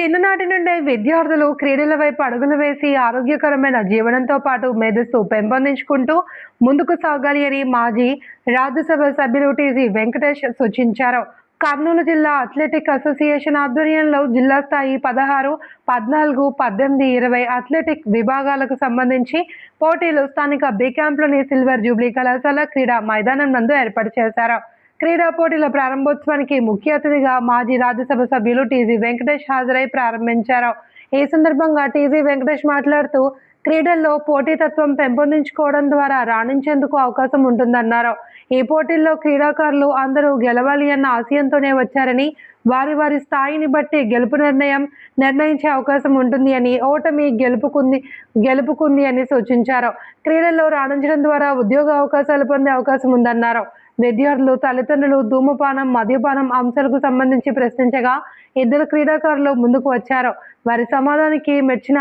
చిన్ననాటి నుండే విద్యార్థులు క్రీడల వైపు అడుగులు వేసి ఆరోగ్యకరమైన జీవనంతో పాటు మేధస్సు పెంపొందించుకుంటూ ముందుకు సాగాలి అని మాజీ రాజ్యసభ సభ్యులు టీజీ వెంకటేష్ సూచించారు. కర్నూలు జిల్లా అథ్లెటిక్ అసోసియేషన్ ఆధ్వర్యంలో జిల్లా స్థాయి 16, 14, 18, 20 అథ్లెటిక్ విభాగాలకు సంబంధించి పోటీలు స్థానిక బి క్యాంప్లోని సిల్వర్ జూబ్లీ కళాశాల క్రీడా మైదానం నందు ఏర్పాటు చేశారు. క్రీడా పోటీల ప్రారంభోత్సవానికి ముఖ్య అతిథిగా మాజీ రాజ్యసభ సభ్యులు టీజీ వెంకటేష్ హాజరై ప్రారంభించారు. ఈ సందర్భంగా టీజీ వెంకటేష్ మాట్లాడుతూ క్రీడల్లో పోటీతత్వం పెంపొందించుకోవడం ద్వారా రాణించేందుకు అవకాశం ఉంటుందన్నారు. ఈ పోటీల్లో క్రీడాకారులు అందరూ గెలవాలి అన్న ఆశయంతోనే వచ్చారని, వారి వారి స్థాయిని బట్టి గెలుపు నిర్ణయించే అవకాశం ఉంటుంది అని, ఓటమి గెలుపుకుంది అని సూచించారు. క్రీడల్లో రాణించడం ద్వారా ఉద్యోగ అవకాశాలు పొందే అవకాశం ఉందన్నారు. విద్యార్థులు, తల్లిదండ్రులు ధూమపానం, మద్యపానం అంశాలకు సంబంధించి ప్రశ్నించగా 2 క్రీడాకారులు ముందుకు వచ్చారు. వారి సమాధానానికి మెచ్చిన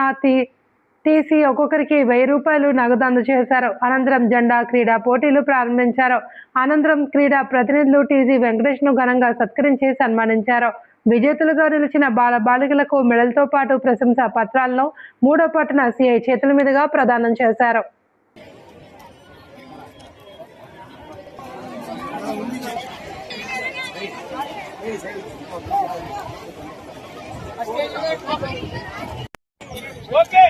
తీసి ఒక్కొక్కరికి 1000 రూపాయలు నగదు అందజేశారు. అనంతరం జెండా క్రీడా పోటీలు ప్రారంభించారు. అనంతరం క్రీడా ప్రతినిధులు టీజీ వెంకటేష్ ను ఘనంగా సత్కరించి సన్మానించారు. విజేతలుగా నిలిచిన బాలికలకు మెడల్తో పాటు ప్రశంసా పత్రాలను 3వ పట్టణ సిఐ చేతుల మీదుగా ప్రదానం చేశారు. ఓకే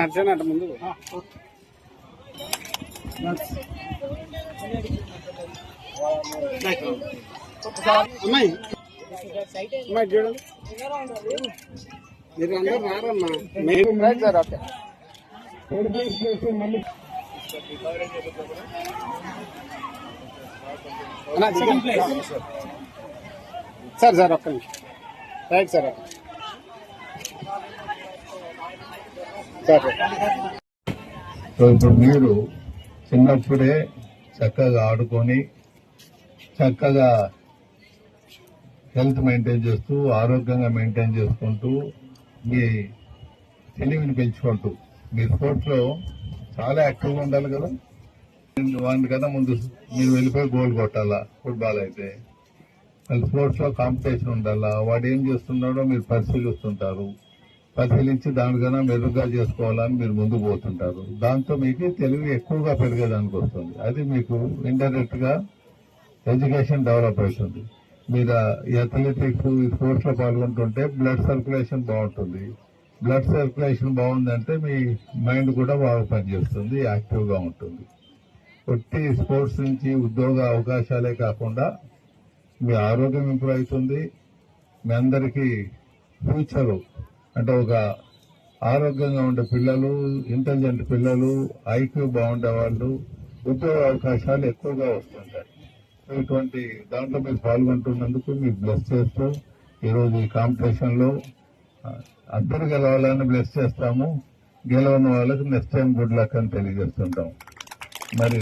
అర్జున ముందు అమ్మాయి చూడండి, మీరు అందరూ రారమ్మా. సార్ సార్ ఒక్క నిమిషం రైట్ సార్. ఇప్పుడు మీరు చిన్నప్పుడే చక్కగా ఆడుకొని చక్కగా హెల్త్ మెయింటైన్ చేస్తూ ఆరోగ్యంగా మెయింటైన్ చేసుకుంటూ మీ తెలివిని పెంచుకుంటూ మీ స్పోర్ట్స్ లో చాలా యాక్టివ్గా ఉండాలి కదా. వాటి కన్నా ముందు మీరు వెళ్ళిపోయి గోల్ కొట్టాలా. ఫుట్బాల్ అయితే మళ్ళీ స్పోర్ట్స్ లో కాంపిటీషన్ ఉండాలా. వాడు ఏం చేస్తున్నాడో మీరు పరిశీలిస్తుంటారు. పరిశీలించి దానికన్నా మెరుగ్గా చేసుకోవాలని మీరు ముందుకు పోతుంటారు. దాంతో మీకు తెలివి ఎక్కువగా పెరిగేదానికి వస్తుంది. అది మీకు ఇండైరెక్ట్ గా ఎడ్యుకేషన్ డెవలప్ అవుతుంది. మీరు ఈ అథ్లెటిక్స్ ఈ స్పోర్ట్స్ లో పాల్గొంటుంటే బ్లడ్ సర్క్యులేషన్ బాగుంటుంది. బ్లడ్ సర్క్యులేషన్ బాగుందంటే మీ మైండ్ కూడా బాగా పనిచేస్తుంది, యాక్టివ్ గా ఉంటుంది. ఒట్టి స్పోర్ట్స్ నుంచి ఉద్యోగ అవకాశాలే కాకుండా మీ ఆరోగ్యం ఇంప్రూవ్ అవుతుంది. మీ అందరికీ ఫ్యూచర్ అంటే ఒక ఆరోగ్యంగా ఉండే పిల్లలు, ఇంటెలిజెంట్ పిల్లలు, ఐక్యూ బాగుండే వాళ్ళు, ఉద్యోగ అవకాశాలు ఎక్కువగా వస్తుంటాయి. ఇటువంటి దాంట్లో మీరు పాల్గొంటున్నందుకు మీకు బ్లెస్ చేస్తూ ఈరోజు ఈ కాంపిటీషన్ లో అందరూ గెలవాలని బ్లెస్ చేస్తాము. గెలవని వాళ్ళకి నెక్స్ట్ టైం గుడ్ లక్ అని తెలియజేస్తుంటాం. మరి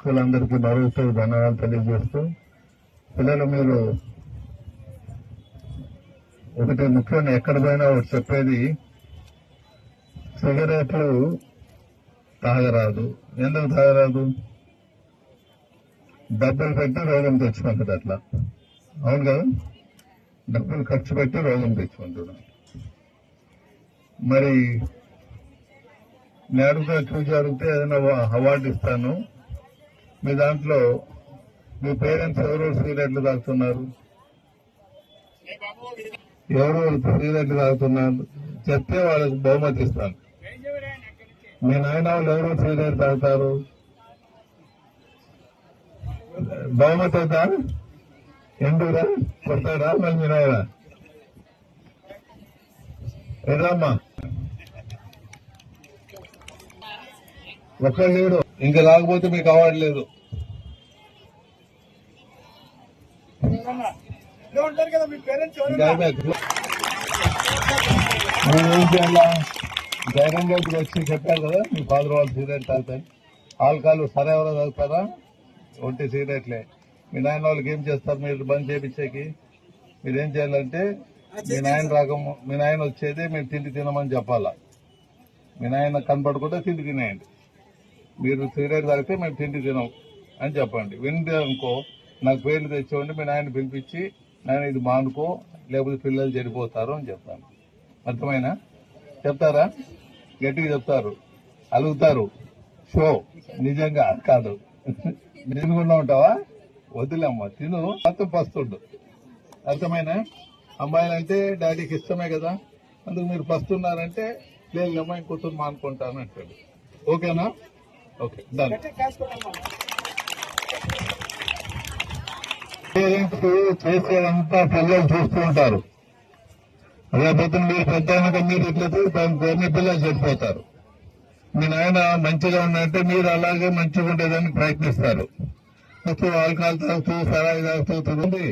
పిల్లలందరికీ మరొకసారి ధన్యవాదాలు తెలియజేస్తూ, పిల్లలు మీరు ఒకటి ముఖ్యంగా ఎక్కడ పోయినా ఒకటి చెప్పేది, సిగరెట్లు తాగరాదు. ఎందుకు తాగరాదు? డబ్బులు పెట్టి రోగం తెచ్చుకుంటుంది. అట్లా అవును కదా, డబ్బులు ఖర్చు పెట్టి రోగం తెచ్చుకుంటున్నాం. మరి నేను చూసి ఏదైనా అవార్డు ఇస్తాను. మీ దాంట్లో మీ పేరెంట్స్ ఎవరు సిగరెట్లు తాగుతున్నారు, ఎవరు సిగరెట్లు తాగుతున్నారు చెప్తే వాళ్ళకి బహుమతి ఇస్తాను. మీ నాయన వాళ్ళు ఎవరు సిగరెట్ తాగుతారు, బహుమతి అవుతా ఎందుకురా కొడతాడా మళ్ళీ మీ నాయన ఏదమ్మా ఒక్కడు లేడు. ఇంకా రాకపోతే మీకు అవార్డు లేదు. ఉంటారు కదా మీ పేరెంట్స్ ఇంకా అయిపోయింది. మీరు ఏం చేయాలా? ధైర్యంగా ఇప్పుడు వచ్చి చెప్పారు కదా మీ ఫాదర్ వాళ్ళు సిగరెట్ తాగుతారు, ఆల్కహాల్ సరే ఎవరో తాగుతారా? ఒంటి సిగరెట్లే. మీ నాయన వాళ్ళకి ఏం చేస్తారు మీరు బంద్ చేయించేకి? మీరేం చేయాలంటే మీ నాయన వచ్చేది మీరు తిండి తినమని చెప్పాలా. మీ నాయన కనపడకుండా తిండి తినేయండి. మీరు సిగరెట్ తాగితే మేము తిండి తినం అని చెప్పండి. వింటే అనుకో నాకు పేర్లు తెచ్చేవండి, మీ నాయన పిలిపించి నాయన ఇది మానుకో లేకపోతే పిల్లలు చెడిపోతారు అని చెప్తాను. అర్థమైనా? చెప్తారా? గట్టిగా చెప్తారు, అలుగుతారు. షో నిజంగా కాదు. నిజంగా ఉంటావా? వదిలేమ్మా, తిను మొత్తం పస్తుండు. అర్థమైనా? అమ్మాయిలంటే డాడీకి ఇష్టమే కదా, అందుకు మీరు పస్తున్నారంటే లేదు అమ్మాయి కూతురు మానుకుంటాను అంటాడు. ఓకేనా? Okay done. పేరెంట్స్ చేసేదంతా పిల్లలు చూస్తూ ఉంటారు. రేపొద్దున మీరు పెద్ద మీరు ఇట్లా మీ పిల్లలు చనిపోతారు. మీ నాయన మంచిగా ఉన్నట్టే మీరు అలాగే మంచిగా ఉండేదానికి ప్రయత్నిస్తారు. మొత్తం ఆల్కహాల్ తాగుతూ సరాయి తాగుతూ తిరుగుతుంది.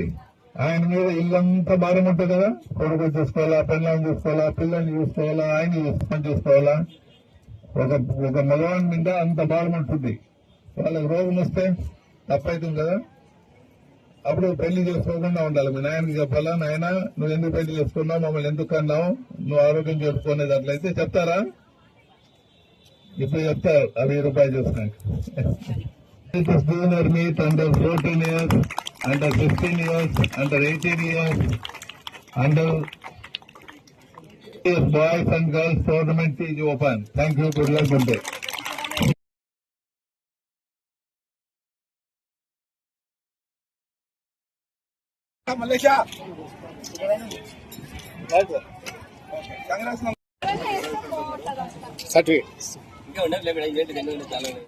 ఆయన మీద ఇల్లంతా భారం ఉంటుంది కదా, కొడుకు చూసుకోవాలా, పిల్లల్ని చూసుకోవాలా, పిల్లల్ని చూసుకోవాలా, ఆయన చూసుకోవాలా. ఒక మగవాడి మీద అంత భారం ఉంటుంది. వాళ్ళకి రోగం వస్తే తప్పైతుంది కదా. అప్పుడు పెళ్లి చేసుకోకుండా ఉండాలి. మీ నాయనకి చెప్పాలా, నాయన నువ్వు ఎందుకు పెళ్లి చేసుకున్నావు, మమ్మల్ని ఎందుకు అన్నావు, నువ్వు ఆరోగ్యం చెప్పుకునేది అట్లయితే చెప్తారా? ఇప్పుడు చెప్తారు ఆ 1000 రూపాయలు చూసినాక. Junior meet under 14 years, under 15 years, under 18 years, under boys and girls tournament is open. Thank you. Good luck. Good day. Malaysia certificate